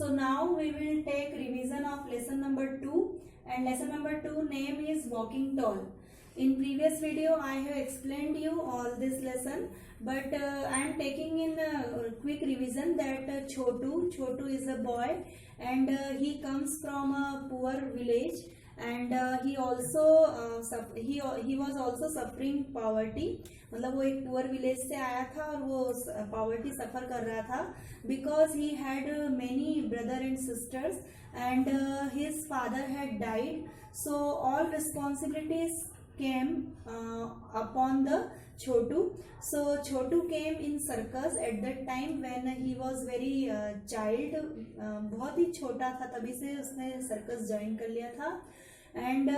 So now we will take revision of lesson number 2, and lesson number 2 name is walking tall. In previous video I have explained you all this lesson, but I am taking in a quick revision that Chotu is a boy, and he comes from a poor village, and he was also suffering poverty. मतलब वो एक poor village से आया था और वो poverty सफ़र कर रहा था because he had many brother and sisters and his father had died, so all responsibilities came upon the Chhotu. So Chhotu came in circus at that time when he was very child. बहुत ही छोटा था तभी से उसने circus join कर लिया था. And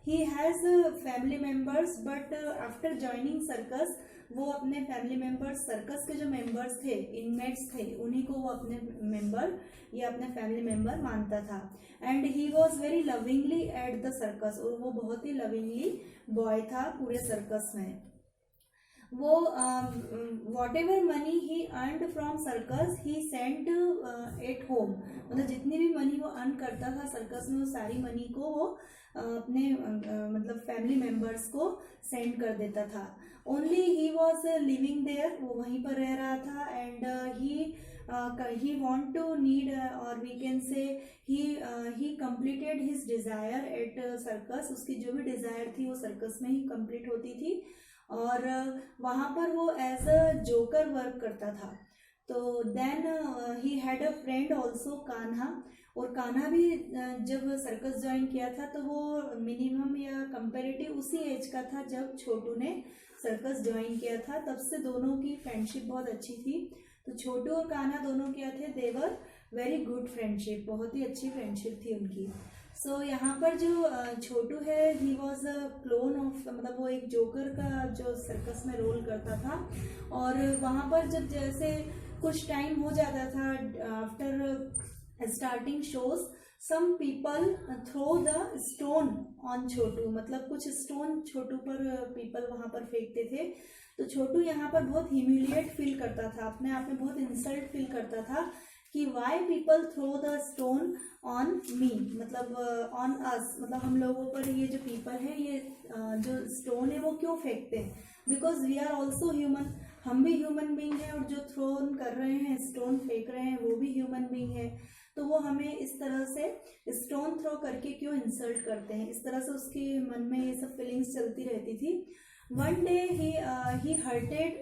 he has family members, but after joining circus वो अपने फैमिली मेम्बर्स, सर्कस के जो मेम्बर्स थे, इनमेट्स थे, उन्हीं को वो अपने मेम्बर या अपने फैमिली मेम्बर मानता था. And he was very lovingly at the circus, और वो बहुत ही लविंगली बॉय था पूरे सर्कस में. वो what ever money he earned from circus he sent at home. मतलब जितनी भी मनी वो अर्न करता था सर्कस में, वो सारी मनी को वो अपने मतलब फैमिली मेम्बर्स को सेंड कर देता था. Only he was living there, वो वहीं पर रह रहा था. And he want to need or we can say he completed his desire at circus. उसकी जो भी डिज़ायर थी वो सर्कस में ही कंप्लीट होती थी, और वहाँ पर वो एज अ जोकर वर्क करता था. तो then he had a friend also, Kanha. और कान्हा भी जब सर्कस ज्वाइन किया था तो वो मिनिमम या कंपेरेटिव उसी एज का था जब छोटू ने सर्कस ज्वाइन किया था. तब से दोनों की फ्रेंडशिप बहुत अच्छी थी. तो छोटू और कान्हा दोनों क्या थे, देवर वेरी गुड फ्रेंडशिप, बहुत ही अच्छी फ्रेंडशिप थी उनकी. सो यहाँ पर जो छोटू है, ही वॉज अ क्लोन ऑफ, मतलब वो एक जोकर का जो सर्कस में रोल करता था. और वहाँ पर जब जैसे कुछ टाइम हो जाता था after starting shows, some people throw the stone on Chhotu. मतलब कुछ स्टोन छोटू पर पीपल वहाँ पर फेंकते थे. तो छोटू यहाँ पर बहुत ह्यूमिलिएट फील करता था, अपने आप में बहुत इंसल्ट फील करता था कि why people throw the stone on me, मतलब ऑन अस, मतलब हम लोगों पर ये जो पीपल है, ये जो स्टोन है वो क्यों फेंकते हैं. Because we are also human, हम भी ह्यूमन बींग है, और जो थ्रोन कर रहे हैं, स्टोन फेंक रहे हैं, वो भी ह्यूमन बींग है. तो वो हमें इस तरह से स्टोन थ्रो करके क्यों इंसल्ट करते हैं. इस तरह से उसके मन में ये सब फीलिंग्स चलती रहती थी. One day he hurted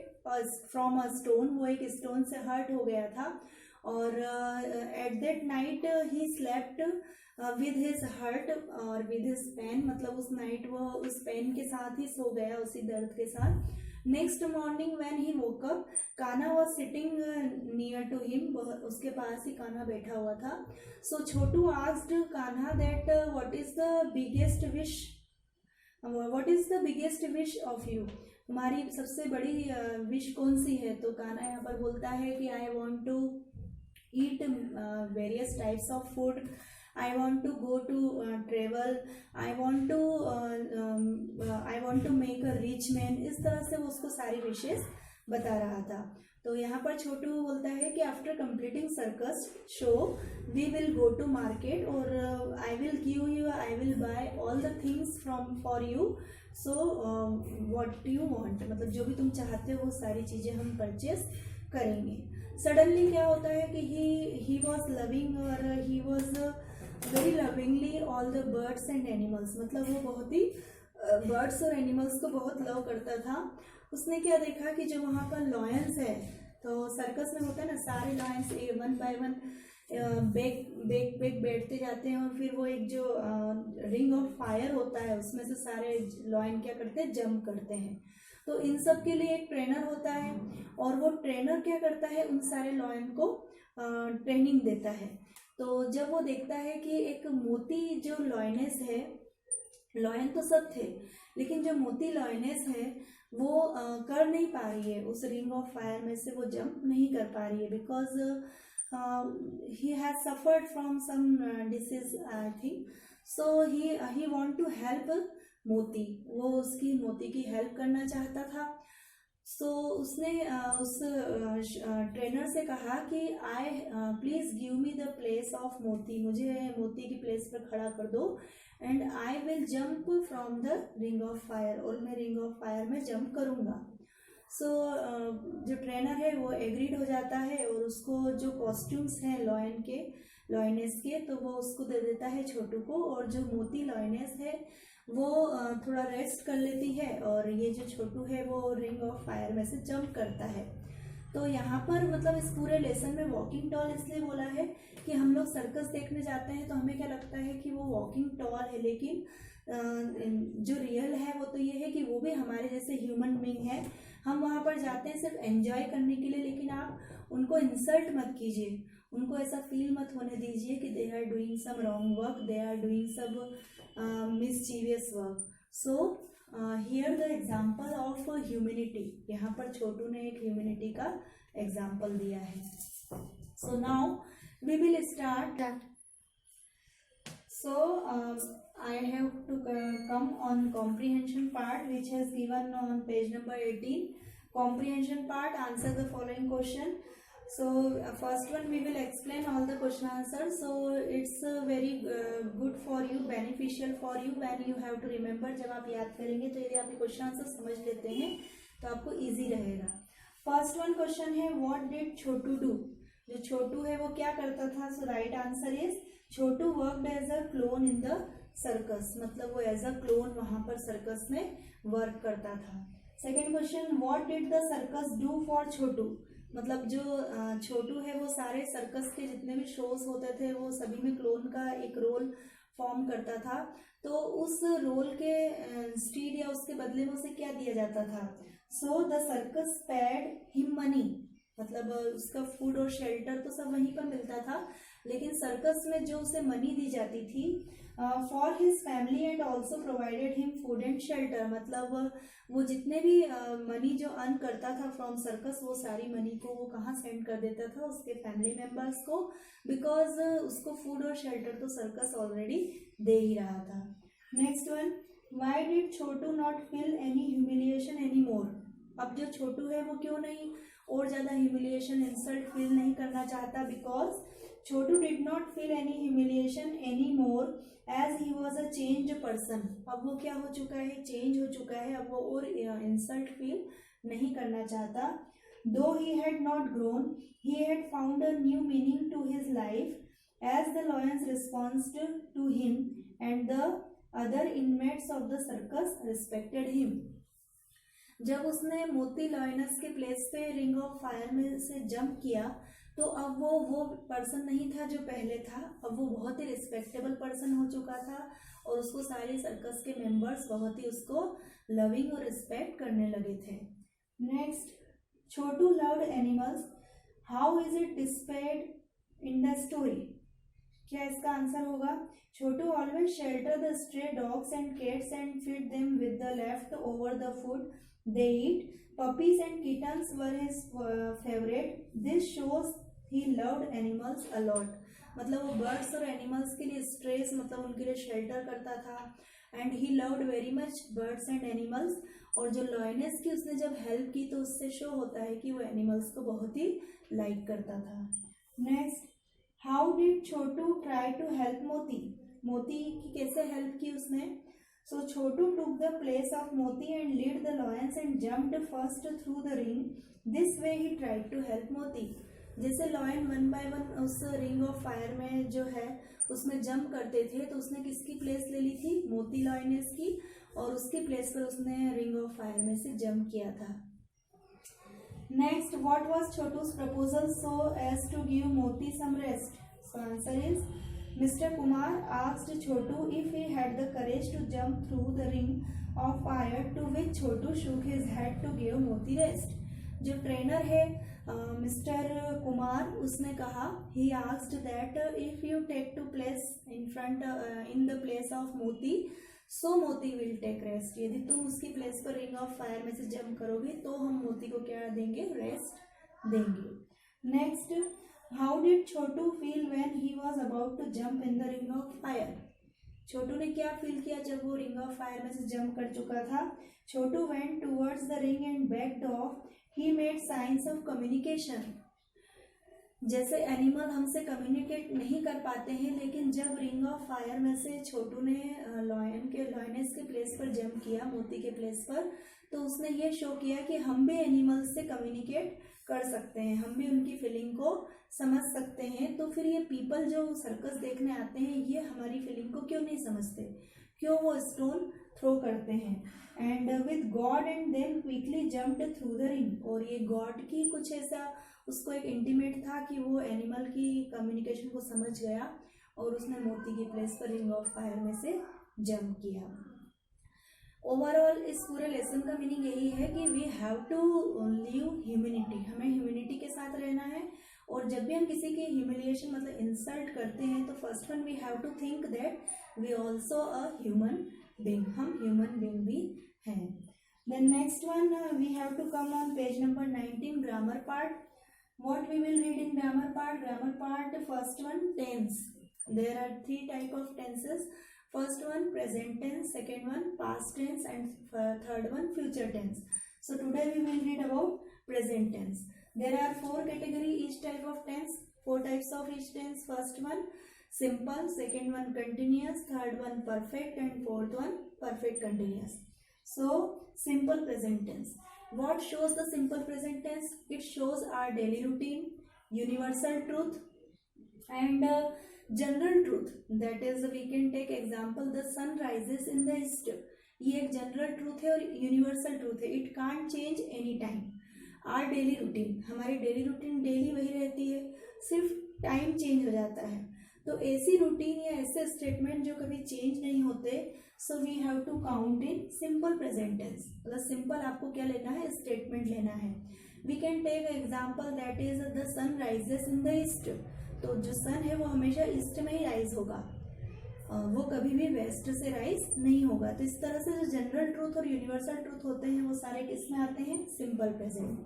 from a stone. वो एक स्टोन से हर्ट हो गया था, और at that night he slept with his hurt और विद हिज पेन. मतलब उस नाइट वो उस पेन के साथ ही सो गया, उसी दर्द के साथ. Next morning when he woke up, Kanha was sitting near to him. उसके पास ही कान्हा बैठा हुआ था. So Chhotu asked Kanha that what is the biggest wish, what is the biggest wish of you, तुम्हारी सबसे बड़ी विश कौन सी है. तो कान्हा यहाँ पर बोलता है कि I want to eat various types of food, I want to go to travel, I want to make a rich man. इस तरह से वो उसको सारी विशेष बता रहा था. तो यहाँ पर छोटू बोलता है कि after completing circus show we will go to market, और I will give you, I will buy all the things from for you. So what you want, मतलब जो भी तुम चाहते हो वो सारी चीज़ें हम परचेस करेंगे. सडनली क्या होता है कि ही वॉज लविंग, और he was very lovingly all the birds and animals. मतलब वो बहुत ही बर्ड्स और एनिमल्स को बहुत लव करता था. उसने क्या देखा कि जो वहाँ पर लॉयंस है, तो सर्कस में होता है ना, सारे lions one by one back बैठते जाते हैं, और फिर वो एक जो रिंग ऑफ फायर होता है उसमें से सारे लॉयन क्या करते हैं, जंप करते हैं. तो इन सब के लिए एक ट्रेनर होता है, और वो ट्रेनर क्या करता है, उन सारे लॉयन को ट्रेनिंग देता है. तो जब वो देखता है कि एक मोती जो लॉयनेस है, लॉयन तो सब थे लेकिन जो मोती लॉयनेस है वो कर नहीं पा रही है, उस रिंग ऑफ फायर में से वो जंप नहीं कर पा रही है, because he has suffered from some disease I think. So he want to help Moti, वो उसकी मोती की हेल्प करना चाहता था. सो उसने उस ट्रेनर से कहा कि I please give me the place place of Moti, मुझे मोती की प्लेस पर खड़ा कर दो, and I will jump from the ring of fire, और मैं रिंग ऑफ फायर में जंप करूँगा। सो जो ट्रेनर है वो एग्रीड हो जाता है, और उसको जो कॉस्ट्यूम्स हैं लॉयनेस के, तो वो उसको दे देता है छोटू को, और जो मोती लॉयनेस है वो थोड़ा रेस्ट कर लेती है, और ये जो छोटू है वो रिंग ऑफ फायर में से जंप करता है। तो यहाँ पर मतलब इस पूरे लेसन में वॉकिंग टॉल इसलिए बोला है कि हम लोग सर्कस देखने जाते हैं तो हमें क्या लगता है कि वो वॉकिंग टॉल है, लेकिन जो रियल है वो तो ये है कि वो भी हमारे जैसे ह्यूमन बीइंग है। हम वहाँ पर जाते हैं सिर्फ एंजॉय करने के लिए, लेकिन आप उनको इंसल्ट मत कीजिए, उनको ऐसा फील मत होने दीजिए कि they are doing some wrong work, they are doing सब mischievous work. So here the example of humanity, यहाँ पर छोटू ने एक ह्यूमैनिटी का एग्जाम्पल दिया है। So now we will start. So I have to come on comprehension part, which has given on page number 18. Comprehension part, answer the following question. So first one we will explain all the question answers. So it's very good for you, beneficial for you when you have to remember. जब आप याद करेंगे तो यदि आप question answer समझ लेते हैं तो आपको इजी रहेगा। फर्स्ट वन क्वेश्चन है, व्हाट डिड छोटू डू? जो छोटू है वो क्या करता था? So right answer is Chhotu worked as a clown in the circus, मतलब वो एज अ क्लोन वहां पर सर्कस में वर्क करता था। Second question, what did the circus do for Chhotu? मतलब जो छोटू है वो सारे सर्कस के जितने भी शोज होते थे वो सभी में क्लोन का एक रोल फॉर्म करता था, तो उस रोल के स्टीड या उसके बदले में उसे क्या दिया जाता था? So the circus paid him money, मतलब उसका फूड और शेल्टर तो सब वहीं पर मिलता था, लेकिन सर्कस में जो उसे मनी दी जाती थी for his family and also provided him food and shelter, मतलब वो जितने भी मनी जो अर्न करता था फ्रॉम सर्कस वो सारी मनी को वो कहाँ सेंड कर देता था? उसके फैमिली मेंबर्स को, बिकॉज उसको फूड और शेल्टर तो सर्कस ऑलरेडी दे ही रहा था। Next one, why did Chhotu not feel any humiliation any मोर? अब जो छोटू है वो क्यों नहीं और ज्यादा ह्यूमिलिएशन इंसल्ट फील नहीं करना चाहता? Because Chhotu did not feel any humiliation any more as he was a change person. अब वो क्या हो चुका है? चेंज हो चुका है, अब वो और इंसल्ट फील नहीं करना चाहता। Though he had not grown, he had found a new meaning to his life as the lions responded to him and the other inmates of the circus respected him. जब उसने मोती lioness के place पे ring of fire में से jump किया तो अब वो पर्सन नहीं था जो पहले था, अब वो बहुत ही रिस्पेक्टेबल पर्सन हो चुका था, और उसको सारे सर्कस के मेंबर्स बहुत ही उसको लविंग और रिस्पेक्ट करने लगे थे। Next, Chhotu loved animals, how is it displayed in the story? क्या इसका आंसर होगा? Chhotu always shelter the stray dogs and cats and feed them with the left over the food they eat. Puppies and kittens were his favorite. This shows he loved animals a lot. मतलब वो birds और animals के लिए stress मतलब उनके लिए shelter करता था, and he loved very much birds and animals. और जो लॉयनेस की उसने जब हेल्प की तो उससे शो होता है कि वो एनिमल्स को बहुत ही लाइक करता था। Next, how did Chhotu try to help Moti? Moti की कैसे हेल्प की उसने? So Chotu took the place of Moti and led the lions and jumped first through the ring. This way he tried to help Moti. जैसे lion one by one उस ring of fire में जो है उसमें jump करते थे, तो उसने किसकी प्लेस ले ली थी? मोती लॉयनेस की, और उसकी प्लेस पर उसने रिंग ऑफ फायर में से जंप किया था। Next, what was Chhotu's proposal so as to give Moti some rest? So answer is Mr. Kumar asked Chotu if he had the courage to jump through the ring of fire, to which Chotu shook his head to give Moti rest. जो trainer है mister Kumar, उसने कहा he asked that if you take to place in the place of Moti, so Moti will take rest. यदि तुम उसकी place पर ring of fire में से जंप करोगे तो हम मोती को क्या देंगे? रेस्ट देंगे। Next, How did Chotu feel when he was about to jump in the ring of fire? छोटू ने क्या फील किया जब वो रिंग ऑफ फायर में से जंप कर चुका था? छोटू went towards the ring and backed off. He made signs of communication. जैसे एनिमल हमसे कम्युनिकेट नहीं कर पाते हैं, लेकिन जब रिंग ऑफ फायर में से छोटू ने लॉयनेस के प्लेस पर जंप किया, मोती के प्लेस पर, तो उसने ये शो किया कि हम भी एनिमल्स से कम्युनिकेट कर सकते हैं, हम भी उनकी फीलिंग को समझ सकते हैं। तो फिर ये पीपल जो सर्कस देखने आते हैं, ये हमारी फीलिंग को क्यों नहीं समझते, क्यों वो स्टोन थ्रो करते हैं। And with god and then quickly jumped through the ring, और ये गॉड की कुछ ऐसा उसको एक इंटीमेट था कि वो एनिमल की कम्युनिकेशन को समझ गया और उसने मोती की प्लेस पर रिंग ऑफ फायर में से जंप किया। ओवरऑल इस पूरे लेसन का मीनिंग यही है कि we have to live humanity, हमें ह्यूमैनिटी के साथ रहना है। और जब भी हम किसी की ह्यूमिलिएशन मतलब इंसल्ट करते हैं, तो first one we have to think that we also a human being, हम ह्यूमन बीइंग भी हैं। Then next one we have to come on page number 19, grammar part. What we will read in grammar part? Grammar part, first one, tense. There are 3 type of tenses. First one, present tense. Second one, past tense. And third one, future tense. So today we will read about present tense. There are 4 category each type of tense. 4 types of each tense. First one, simple. Second one, continuous. Third one, perfect. And fourth one, perfect continuous. So simple present tense. What shows the simple present tense? It shows our daily routine, universal truth, and general truth. That is, we can take example, the sun rises in the east. ये एक general truth है और universal truth है, it can't change any time. Our daily routine, हमारी daily routine daily वही रहती है, सिर्फ टाइम चेंज हो जाता है। तो ऐसी रूटीन या ऐसे स्टेटमेंट जो कभी चेंज नहीं होते, so we have to count in simple present tense. मतलब सिंपल आपको क्या लेना है, स्टेटमेंट लेना है। We can take example, that is the sun rises in the east. तो जो सन है वो हमेशा ईस्ट में ही राइज होगा, वो कभी भी वेस्ट से राइज नहीं होगा। तो इस तरह से जो जनरल ट्रूथ और यूनिवर्सल ट्रूथ होते हैं वो सारे किस में आते हैं, simple present.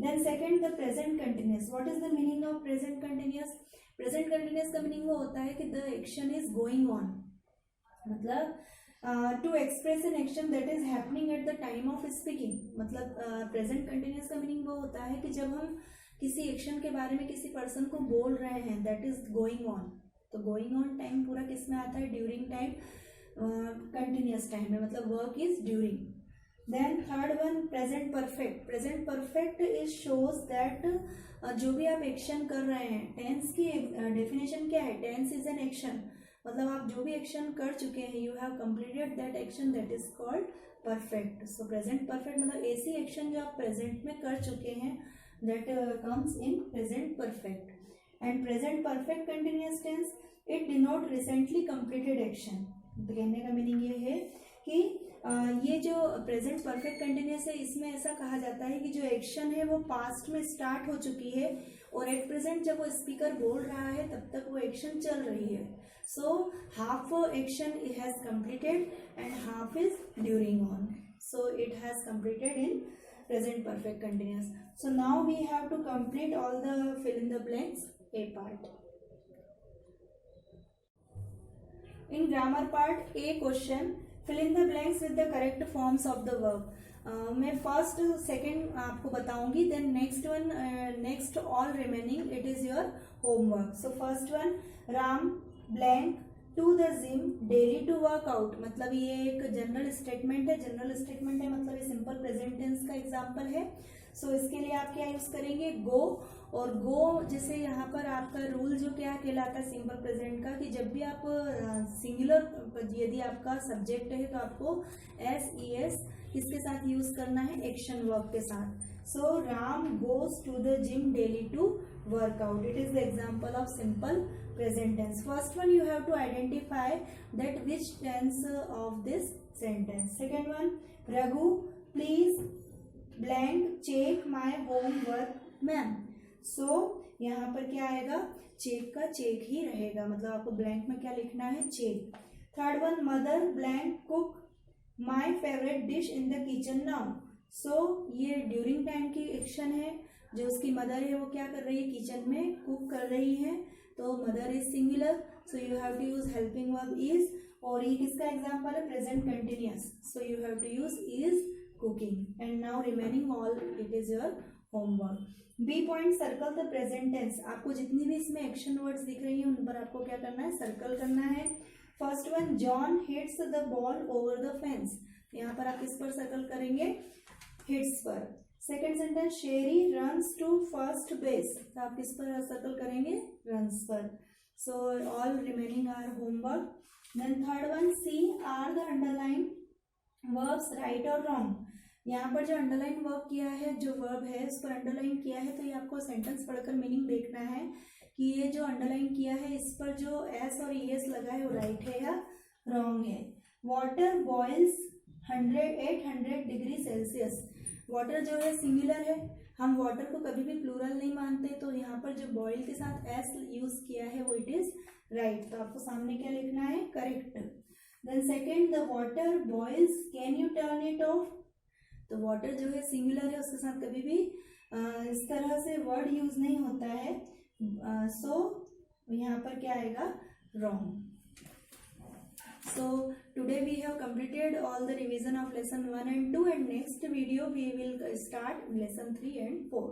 Then second, the present continuous. What is the meaning of present continuous? Present continuous का मीनिंग वो होता है कि the action is going on, मतलब to express an action that is happening at the time of speaking. मतलब present continuous का meaning वो होता है कि जब हम किसी एक्शन के बारे में किसी पर्सन को बोल रहे हैं, दैट इज गोइंग ऑन। तो गोइंग ऑन टाइम पूरा किस में आता है, ड्यूरिंग टाइम, कंटिन्यूअस टाइम में, मतलब work is during. Then third one, present perfect. Present perfect is shows that जो भी आप एक्शन कर रहे हैं, टेंस की डेफिनेशन क्या है, टेंस इज एन एक्शन, मतलब आप जो भी एक्शन कर चुके हैं, you have completed that action, that is called perfect. So present perfect मतलब ऐसी एक्शन जो आप प्रेजेंट में कर चुके हैं, that comes in present perfect. And present perfect continuous tense, it denote recently completed action. तो कहने का मीनिंग ये है कि ये जो प्रेजेंट परफेक्ट कंटिन्यूअस है, इसमें ऐसा कहा जाता है कि जो एक्शन है वो पास्ट में स्टार्ट हो चुकी है और एट प्रेजेंट जब वो स्पीकर बोल रहा है तब तक वो एक्शन चल रही है। So half action it has completed and half is during on, so it has completed in present perfect continuous. So now we have to complete all the fill in the blanks A part. In grammar part A question, fill in the blanks with the correct forms of the verb. मैं first second आपको बताऊंगी, then next one, next all remaining it is your homework. So first one, Ram blank to the gym daily to workout. मतलब ये एक general statement है, general statement है मतलब ये सिंपल प्रेजेंट टेंस का एग्जांपल है। सो इसके लिए आप क्या यूज करेंगे, गो। और गो जैसे यहाँ पर आपका रूल जो क्या कहलाता है सिंपल प्रेजेंट का, कि जब भी आप सिंगुलर, यदि आपका सब्जेक्ट है तो आपको SES किसके साथ यूज करना है, एक्शन वर्ब के साथ। So Ram goes to the gym daily to workout. It is the example of simple present tense. First one, you have to identify that which tense of this sentence. Second one, Raghu, please blank check my homework, ma'am. So यहाँ पर क्या आएगा, check का check ही रहेगा, मतलब आपको blank में क्या लिखना है, check. Third one, mother blank cook my favourite dish in the kitchen now. So ये ड्यूरिंग टाइम की एक्शन है, जो उसकी मदर है वो क्या कर रही है, किचन में कुक कर रही है, तो mother is singular, so you have to use helping verb is. और ये किसका एग्जांपल है, present continuous, so you have to use is cooking. And now remaining all it is your homework. B point circle the present tense, आपको जितनी भी इसमें action words दिख रही हैं उन पर आपको क्या करना है, सर्कल करना है। First one, John hits the ball over the fence, यहाँ पर आप किस पर सर्कल करेंगे, हिट्स पर। Second sentence, Sherry runs to first base, तो आप किस पर सर्कल करेंगे, रन्स पर। So all remaining are homework. Then third one, C are the underline verbs right और रॉन्ग, यहाँ पर जो अंडरलाइन वर्ब किया है, जो वर्ब है उस पर अंडरलाइन किया है, तो ये आपको सेंटेंस पढ़कर मीनिंग देखना है कि ये जो अंडरलाइन किया है इस पर जो एस और ईएस लगा है वो राइट है या रॉन्ग है। Water boils 800 degree Celsius, water जो है सिंगुलर है, हम वाटर को कभी भी प्लूरल नहीं मानते, तो यहाँ पर जो बॉयल के साथ एस यूज किया है वो इट इज राइट, तो आपको सामने क्या लिखना है, correct. Then second, the water boils can you turn it off, तो वाटर जो है सिंगुलर है, उसके साथ कभी भी इस तरह से वर्ड यूज नहीं होता है, सो यहाँ पर क्या आएगा, wrong. So today we have completed all the revision of lesson 1 and 2, and next video we will start lesson 3 and 4.